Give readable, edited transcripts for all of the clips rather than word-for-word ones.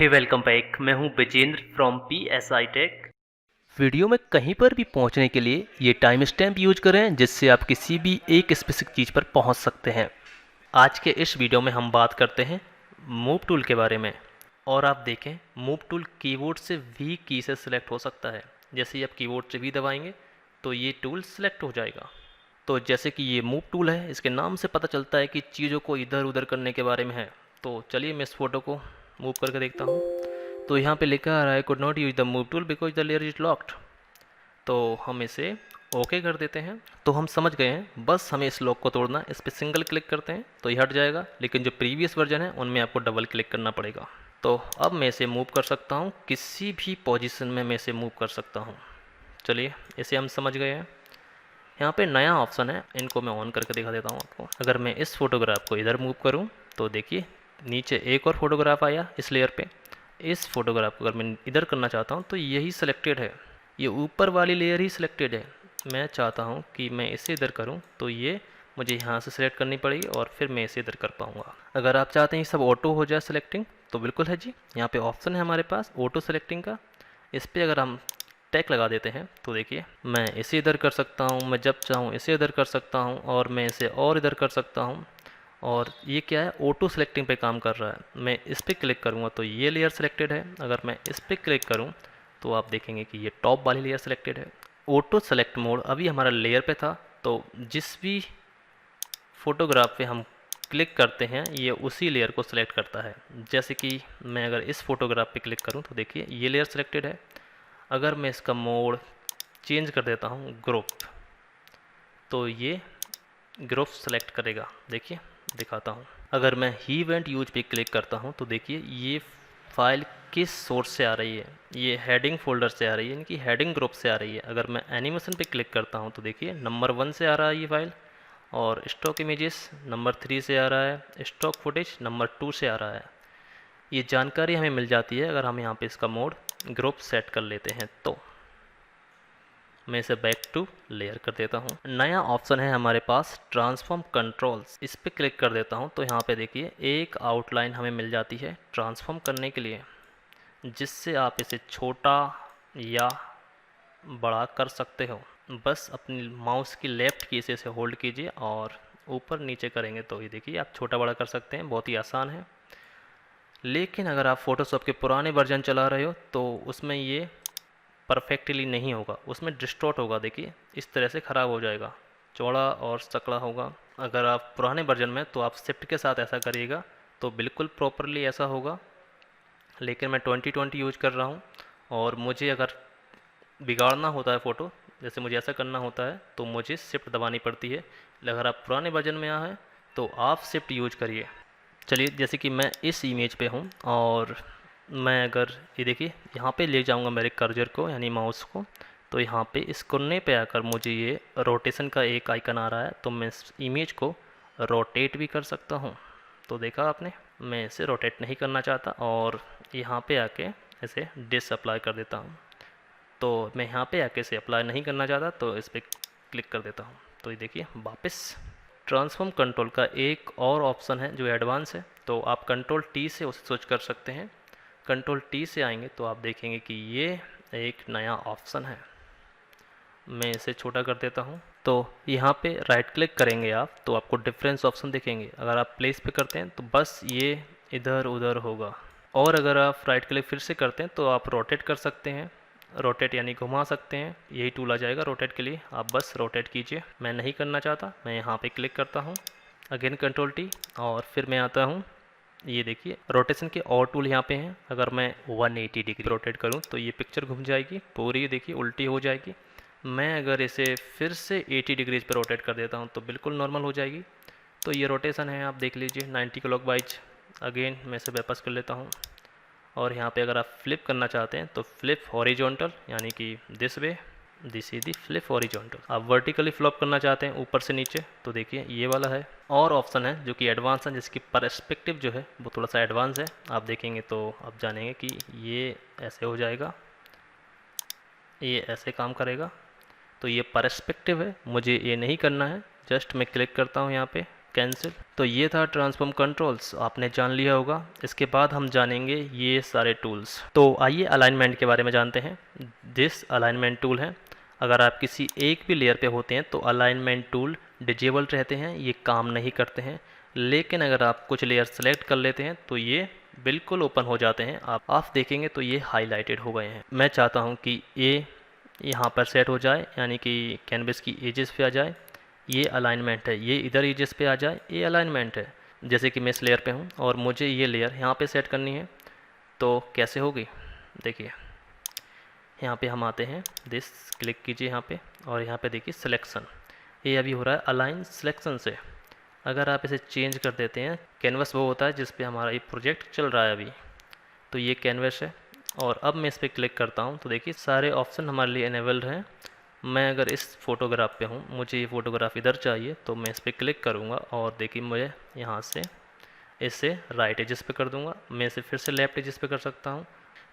हे welcome back. मैं हूं Vijendra from PSI tech. Video में कहीं पर भी पहुंचने के लिए ये टाइम स्टैम्प यूज करें जिससे आप किसी भी एक स्पेसिफिक चीज़ पर पहुंच सकते हैं। आज के इस वीडियो में हम बात करते हैं मूव टूल के बारे में। और आप देखें, मूव टूल कीबोर्ड से भी की से सिलेक्ट हो सकता है। जैसे ही आप कीबोर्ड से भी दबाएंगे तो ये टूल सिलेक्ट हो जाएगा। तो जैसे कि ये मूव टूल है, इसके नाम से पता चलता है कि चीज़ों को इधर उधर करने के बारे में है। तो चलिए मैं इस फोटो को मूव करके देखता हूँ। तो यहाँ पे लिखा आ रहा है could not use the move tool because the layer is locked. तो हम इसे ओके कर देते हैं। तो हम समझ गए हैं, बस हमें इस लॉक को तोड़ना है। इस पर सिंगल क्लिक करते हैं तो ये हट जाएगा, लेकिन जो प्रीवियस वर्जन है उनमें आपको डबल क्लिक करना पड़ेगा। तो अब मैं इसे मूव कर सकता हूँ, किसी भी पोजीशन में मैं इसे मूव कर सकता हूँ। चलिए, इसे हम समझ गए हैं। यहाँ पे नया ऑप्शन है, इनको मैं ऑन करके दिखा देता हूँ आपको। अगर मैं इस फोटोग्राफ को इधर मूव करूँ तो देखिए नीचे एक और फोटोग्राफ आया इस लेयर पे। इस फोटोग्राफ को अगर मैं इधर करना चाहता हूँ तो यही सिलेक्टेड है, ये ऊपर वाली लेयर ही सिलेक्टेड है। मैं चाहता हूँ कि मैं इसे इधर करूँ तो ये मुझे यहाँ से सिलेक्ट करनी पड़ेगी और फिर मैं इसे इधर कर पाऊँगा। अगर आप चाहते हैं सब ऑटो हो जाए सिलेक्टिंग तो बिल्कुल है जी, यहाँ पे ऑप्शन है हमारे पास ऑटो सेलेक्टिंग का। इस पर अगर हम टैग लगा देते हैं तो देखिए मैं इसे इधर कर सकता हूँ, मैं जब चाहूँ इसे इधर कर सकता हूँ और मैं इसे और इधर कर सकता हूँ। और ये क्या है, ऑटो सेलेक्टिंग पे काम कर रहा है। मैं इस पर क्लिक करूँगा तो ये लेयर सेलेक्टेड है। अगर मैं इस पर क्लिक करूँ तो आप देखेंगे कि ये टॉप वाली लेयर सेलेक्टेड है। ऑटो सेलेक्ट मोड अभी हमारा लेयर पे था, तो जिस भी फोटोग्राफ पे हम क्लिक करते हैं ये उसी लेयर को सिलेक्ट करता है। जैसे कि मैं अगर इस फोटोग्राफ पे क्लिक करूं तो देखिए ये लेयर सेलेक्टेड है। अगर मैं इसका मोड चेंज कर देता हूं ग्रुप, तो ये ग्रुप सेलेक्ट करेगा। देखिए दिखाता हूं। अगर मैं ही इवेंट यूज पे क्लिक करता हूं तो देखिए ये फाइल किस सोर्स से आ रही है, ये हेडिंग फोल्डर से आ रही है, इनकी हेडिंग ग्रुप से आ रही है। अगर मैं एनिमेशन पे क्लिक करता हूं तो देखिए नंबर 1 से आ रहा है ये फाइल, और स्टॉक इमेजेस नंबर 3 से आ रहा है, स्टॉक फुटेज नंबर 2 से आ रहा है। ये जानकारी हमें मिल जाती है अगर हम यहाँ पे इसका मोड ग्रुप सेट कर लेते हैं। तो मैं इसे बैक टू लेयर कर देता हूँ। नया ऑप्शन है हमारे पास ट्रांसफॉर्म कंट्रोल्स। इस पर क्लिक कर देता हूँ तो यहाँ पे देखिए एक आउटलाइन हमें मिल जाती है ट्रांसफॉर्म करने के लिए, जिससे आप इसे छोटा या बड़ा कर सकते हो। बस अपनी माउस की लेफ्ट की से होल्ड कीजिए और ऊपर नीचे करेंगे तो ये देखिए आप छोटा बड़ा कर सकते हैं। बहुत ही आसान है। लेकिन अगर आप फोटोशॉप के पुराने वर्जन चला रहे हो तो उसमें ये परफेक्टली नहीं होगा, उसमें डिस्टॉर्ट होगा। देखिए इस तरह से ख़राब हो जाएगा, चौड़ा और सकड़ा होगा। अगर आप पुराने वर्जन में तो आप शिफ्ट के साथ ऐसा करिएगा तो बिल्कुल प्रॉपरली ऐसा होगा। लेकिन मैं 2020 यूज कर रहा हूँ और मुझे अगर बिगाड़ना होता है फ़ोटो, जैसे मुझे ऐसा करना होता है तो मुझे शिफ्ट दबानी पड़ती है। अगर आप पुराने वर्जन में आए हैं तो आप शिफ्ट यूज करिए। चलिए, जैसे कि मैं इस इमेज पे हूँ और मैं अगर ये देखिए यहाँ पे ले जाऊँगा मेरे कर्जर को यानी माउस को, तो यहाँ पे इस कोने पे आकर मुझे ये रोटेशन का एक आइकन आ रहा है, तो मैं इस इमेज को रोटेट भी कर सकता हूँ। तो देखा आपने, मैं इसे रोटेट नहीं करना चाहता और यहाँ पे आके इसे डिस अप्लाई कर देता हूँ। तो मैं यहाँ पे आके इसे अप्लाई नहीं करना चाहता तो इस पर क्लिक कर देता हूँ। तो ये देखिए वापस ट्रांसफॉर्म कंट्रोल का एक और ऑप्शन है जो एडवांस है, तो आप कंट्रोल टी से उसे स्विच कर सकते हैं। कंट्रोल टी से आएंगे तो आप देखेंगे कि ये एक नया ऑप्शन है। मैं इसे छोटा कर देता हूँ। तो यहाँ पे राइट क्लिक करेंगे आप तो आपको डिफरेंस ऑप्शन दिखेंगे। अगर आप प्लेस पे करते हैं तो बस ये इधर उधर होगा, और अगर आप राइट क्लिक फिर से करते हैं तो आप रोटेट कर सकते हैं। रोटेट यानी घुमा सकते हैं, यही टूल आ जाएगा रोटेट के लिए। आप बस रोटेट कीजिए। मैं नहीं करना चाहता, मैं यहाँ पे क्लिक करता हूँ, अगेन कंट्रोल टी, और फिर मैं आता हूँ। ये देखिए रोटेशन के और टूल यहाँ पे हैं। अगर मैं 180 डिग्री रोटेट करूँ तो ये पिक्चर घूम जाएगी पूरी, देखिए उल्टी हो जाएगी। मैं अगर इसे फिर से 80 डिग्रीज पर रोटेट कर देता हूँ तो बिल्कुल नॉर्मल हो जाएगी। तो ये रोटेशन है, आप देख लीजिए 90 क्लॉकवाइज। अगेन मैं इसे वापस कर लेता हूँ, और यहाँ पे अगर आप फ्लिप करना चाहते हैं तो फ्लिप हॉरिजॉन्टल यानी कि this way, this is the flip horizontal. आप वर्टिकली फ्लॉप करना चाहते हैं ऊपर से नीचे तो देखिए ये वाला है। और ऑप्शन है जो कि एडवांस है, जिसकी परस्पेक्टिव जो है वो थोड़ा सा एडवांस है। आप देखेंगे तो आप जानेंगे कि ये ऐसे हो जाएगा, ये ऐसे काम करेगा। तो ये परस्पेक्टिव है, मुझे ये नहीं करना है। जस्ट मैं क्लिक करता हूँ यहाँ पे कैंसिल। तो ये था ट्रांसफॉर्म कंट्रोल्स, आपने जान लिया होगा। इसके बाद हम जानेंगे ये सारे टूल्स। तो आइए अलाइनमेंट के बारे में जानते हैं। दिस अलाइनमेंट टूल है। अगर आप किसी एक भी लेयर पे होते हैं तो अलाइनमेंट टूल डिजेबल रहते हैं, ये काम नहीं करते हैं। लेकिन अगर आप कुछ लेयर सेलेक्ट कर लेते हैं तो ये बिल्कुल ओपन हो जाते हैं। आप देखेंगे तो ये हाईलाइटेड हो गए हैं। मैं चाहता हूँ कि ये यहाँ पर सेट हो जाए, यानी कि कैनवस की एजेस पे आ जाए। ये अलाइनमेंट है, ये इधर एजेस पे आ जाए, ये अलाइनमेंट है। जैसे कि मैं इस लेयर पे हूँ और मुझे ये लेयर यहाँ पे सेट करनी है, तो कैसे होगी देखिए। यहाँ पे हम आते हैं, दिस क्लिक कीजिए यहाँ पे, और यहाँ पे देखिए सिलेक्शन, ये अभी हो रहा है अलाइन सिलेक्शन से। अगर आप इसे चेंज कर देते हैं, कैनवस वो होता है जिस पे हमारा ये प्रोजेक्ट चल रहा है अभी, तो ये कैनवस है। और अब मैं इस पर क्लिक करता हूँ तो देखिए सारे ऑप्शन हमारे लिए इनेबल्ड हैं। मैं अगर इस फोटोग्राफ पे हूँ, मुझे ये फ़ोटोग्राफ इधर चाहिए, तो मैं इस पर क्लिक करूँगा और देखिए मुझे यहाँ से इसे राइट एजेस पे कर दूँगा। मैं इसे फिर से लेफ्ट एजेस पे कर सकता हूँ।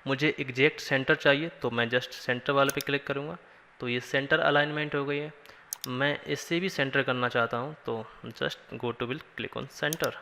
मुझे एग्जैक्ट सेंटर चाहिए तो मैं जस्ट सेंटर वाले पे क्लिक करूँगा, तो ये सेंटर अलाइनमेंट हो गई है। मैं इससे भी सेंटर करना चाहता हूँ तो just go to will click on centre.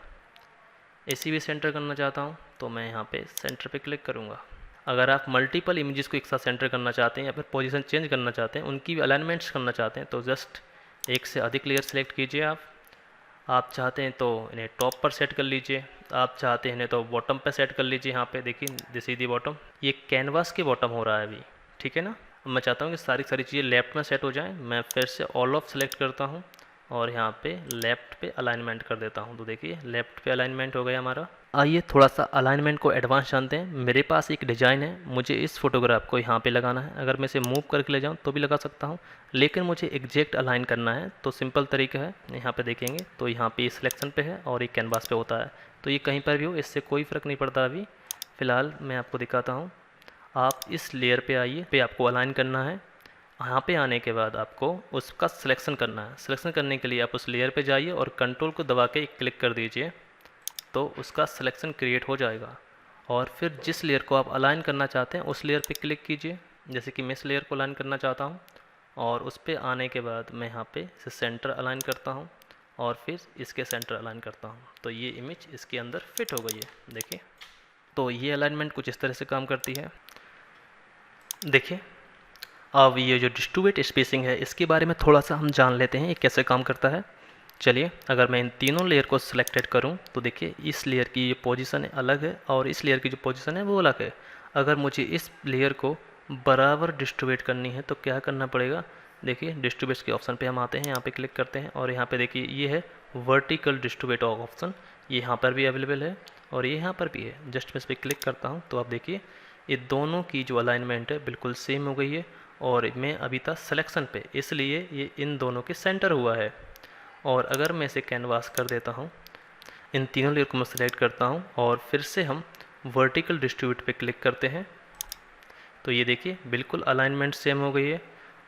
इसी भी सेंटर करना चाहता हूँ तो मैं यहाँ पे सेंटर पे क्लिक करूँगा। अगर आप मल्टीपल इमेजेस को एक साथ सेंटर करना चाहते हैं या फिर पोजीशन चेंज करना चाहते हैं, उनकी भी अलाइनमेंट्स करना चाहते हैं, तो जस्ट एक से अधिक लेयर सेलेक्ट कीजिए। आप चाहते हैं तो इन्हें टॉप पर सेट कर लीजिए, आप चाहते हैं इन्हें तो बॉटम पर सेट कर लीजिए। यहाँ पे देखिए दिस इज दी बॉटम, ये कैनवास के बॉटम हो रहा है अभी, ठीक है ना। मैं चाहता हूँ कि सारी चीज़ें लेफ्ट में सेट हो जाएं। मैं फिर से ऑल ऑफ सेलेक्ट करता हूँ और यहाँ पे लेफ्ट पे अलाइनमेंट कर देता हूँ, तो देखिए लेफ्ट पे अलाइनमेंट हो गया हमारा। आइए थोड़ा सा अलाइनमेंट को एडवांस जानते हैं। मेरे पास एक डिज़ाइन है, मुझे इस फोटोग्राफ को यहाँ पे लगाना है। अगर मैं इसे मूव करके ले जाऊँ तो भी लगा सकता हूँ, लेकिन मुझे एग्जैक्ट अलाइन करना है तो सिंपल तरीका है। यहाँ पे देखेंगे तो यहाँ पे सिलेक्शन पे है और ये कैनवास पे होता है, तो ये कहीं पर भी हो इससे कोई फ़र्क नहीं पड़ता। अभी फ़िलहाल मैं आपको दिखाता हूँ। आप इस लेयर पे आइए, पे आपको अलाइन करना है। यहाँ पे आने के बाद आपको उसका सिलेक्शन करना है। सिलेक्शन करने के लिए आप उस लेयर पे जाइए और कंट्रोल को दबा के क्लिक कर दीजिए, तो उसका सिलेक्शन क्रिएट हो जाएगा। और फिर जिस लेयर को आप अलाइन करना चाहते हैं उस लेयर पे क्लिक कीजिए। जैसे कि मैं इस लेयर को अलाइन करना चाहता हूँ, और उस पर आने के बाद मैं यहाँ पे इसे सेंटर अलाइन करता हूँ और फिर इसके सेंटर अलाइन करता हूँ, तो ये इमेज इसके अंदर फिट हो गई है। देखिए, तो ये अलाइनमेंट कुछ इस तरह से काम करती है। देखिए, अब ये जो डिस्ट्रीब्यूट स्पेसिंग है इसके बारे में थोड़ा सा हम जान लेते हैं, ये कैसे काम करता है। चलिए, अगर मैं इन तीनों लेयर को सिलेक्टेड करूं तो देखिए इस लेयर की ये पोजीशन है अलग है और इस लेयर की जो पोजीशन है वो अलग है। अगर मुझे इस लेयर को बराबर डिस्ट्रीब्यूट करनी है तो क्या करना पड़ेगा, देखिए डिस्ट्रीब्यूट के ऑप्शन पे हम आते हैं, यहाँ पे क्लिक करते हैं और यहाँ पे देखिए ये है वर्टिकल डिस्ट्रीब्यूट ऑप्शन, ये यहाँ पर भी अवेलेबल है और ये यहाँ पर भी है। जस्ट मैं इस पर क्लिक करता हूँ तो आप देखिए ये दोनों की जो अलाइनमेंट है बिल्कुल सेम हो गई है। और मैं अभी था सिलेक्शन पे, इसलिए ये इन दोनों के सेंटर हुआ है। और अगर मैं इसे कैनवास कर देता हूँ, इन तीनों लेयर को मैं सेलेक्ट करता हूँ और फिर से हम वर्टिकल डिस्ट्रीब्यूट पे क्लिक करते हैं, तो ये देखिए बिल्कुल अलाइनमेंट सेम हो गई है।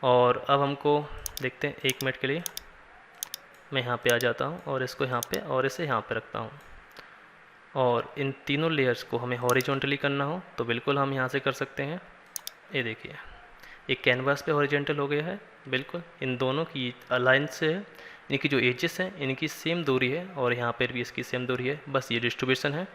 और अब हमको देखते हैं, 1 मिनट के लिए मैं यहाँ पे आ जाता हूँ और इसको यहाँ पे और इसे यहाँ पे रखता हूँ। और इन तीनों लेयर्स को हमें हॉरिजॉन्टली करना हो तो बिल्कुल हम यहाँ से कर सकते हैं। ये देखिए ये कैनवास पे हॉरिजॉन्टल हो गया है, बिल्कुल इन दोनों की अलाइन से है। इनकी जो एजेस हैं इनकी सेम दूरी है और यहाँ पर भी इसकी सेम दूरी है, बस ये डिस्ट्रीब्यूशन है।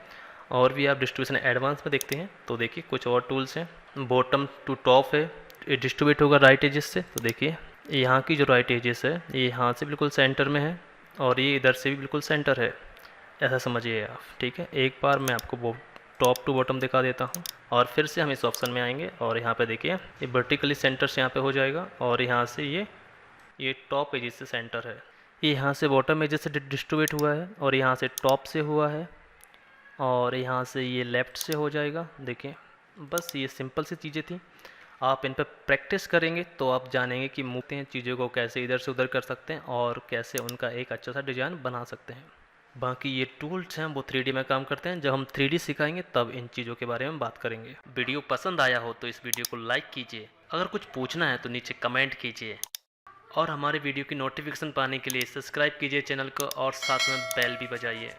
और भी आप डिस्ट्रीब्यूशन एडवांस में देखते हैं तो देखिए कुछ और टूल्स हैं। बॉटम टू टॉप है, ये डिस्ट्रीब्यूट होगा राइट एजेस से, तो देखिए यहाँ की जो राइट एजेस है ये यहाँ से बिल्कुल सेंटर में है और ये इधर से भी बिल्कुल सेंटर है, ऐसा समझिए आप। ठीक है, एक बार मैं आपको टॉप टू बॉटम दिखा देता हूँ और फिर से हम इस ऑप्शन में आएंगे और यहाँ पे देखिए ये वर्टिकली सेंटर से यहाँ पे हो जाएगा और यहाँ से ये टॉप एजेस से सेंटर है। ये यहाँ से बॉटम एजेस से डिस्ट्रीब्यूट हुआ है और यहाँ से टॉप से हुआ है और यहाँ से ये लेफ़्ट से हो जाएगा। देखिए बस ये सिंपल सी चीज़ें थी, आप इन पर प्रैक्टिस करेंगे तो आप जानेंगे कि मुझे हैं चीज़ों को कैसे इधर से उधर कर सकते हैं और कैसे उनका एक अच्छा सा डिज़ाइन बना सकते हैं। बाकी ये टूल्स हैं वो 3D में काम करते हैं, जब हम 3D सिखाएंगे तब इन चीज़ों के बारे में बात करेंगे। वीडियो पसंद आया हो तो इस वीडियो को लाइक कीजिए, अगर कुछ पूछना है तो नीचे कमेंट कीजिए और हमारे वीडियो की नोटिफिकेशन पाने के लिए सब्सक्राइब कीजिए चैनल को और साथ में बेल भी बजाइए।